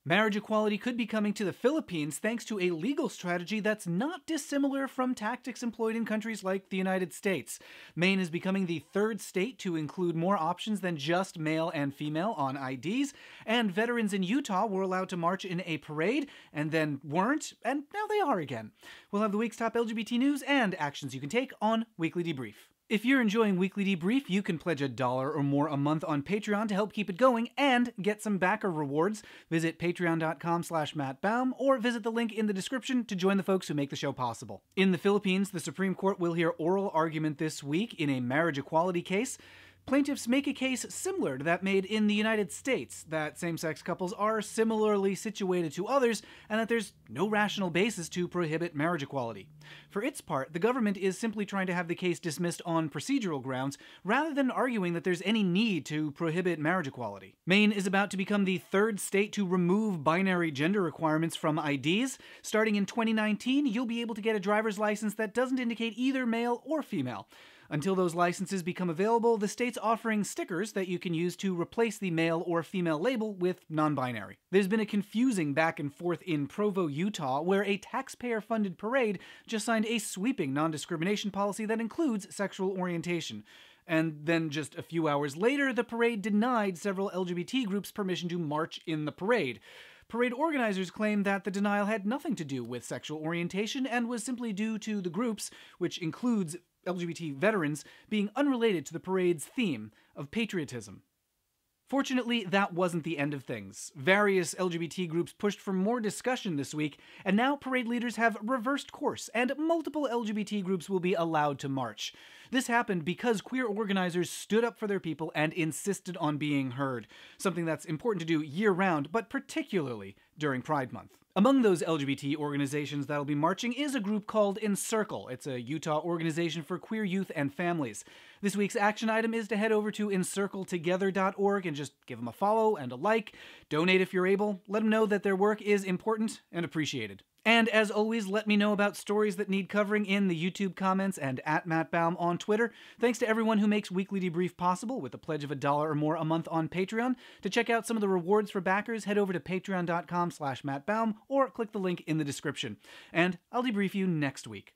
Marriage equality could be coming to the Philippines thanks to a legal strategy that's not dissimilar from tactics employed in countries like the United States. Maine is becoming the third state to include more options than just male and female on IDs, and veterans in Utah were allowed to march in a parade, and then weren't, and now they are again. We'll have the week's top LGBT news and actions you can take on Weekly Debrief. If you're enjoying Weekly Debrief, you can pledge $1 or more a month on Patreon to help keep it going and get some backer rewards. Visit patreon.com/mattbaum or visit the link in the description to join the folks who make the show possible. In the Philippines, the Supreme Court will hear oral argument this week in a marriage equality case. Plaintiffs make a case similar to that made in the United States, that same-sex couples are similarly situated to others, and that there's no rational basis to prohibit marriage equality. For its part, the government is simply trying to have the case dismissed on procedural grounds, rather than arguing that there's any need to prohibit marriage equality. Maine is about to become the third state to remove binary gender requirements from IDs. Starting in 2019, you'll be able to get a driver's license that doesn't indicate either male or female. Until those licenses become available, the state's offering stickers that you can use to replace the male or female label with non-binary. There's been a confusing back and forth in Provo, Utah, where a taxpayer-funded parade just signed a sweeping non-discrimination policy that includes sexual orientation. And then just a few hours later, the parade denied several LGBT groups permission to march in the parade. Parade organizers claimed that the denial had nothing to do with sexual orientation and was simply due to the groups, which includes LGBT veterans, being unrelated to the parade's theme of patriotism. Fortunately, that wasn't the end of things. Various LGBT groups pushed for more discussion this week, and now parade leaders have reversed course, and multiple LGBT groups will be allowed to march. This happened because queer organizers stood up for their people and insisted on being heard, something that's important to do year-round, but particularly during Pride Month. Among those LGBT organizations that'll be marching is a group called Encircle. It's a Utah organization for queer youth and families. This week's action item is to head over to encircletogether.org and just give them a follow and a like. Donate if you're able. Let them know that their work is important and appreciated. And as always, let me know about stories that need covering in the YouTube comments and at Matt Baum on Twitter. Thanks to everyone who makes Weekly Debrief possible with a pledge of $1 or more a month on Patreon. To check out some of the rewards for backers, head over to patreon.com/mattbaum or click the link in the description. And I'll debrief you next week.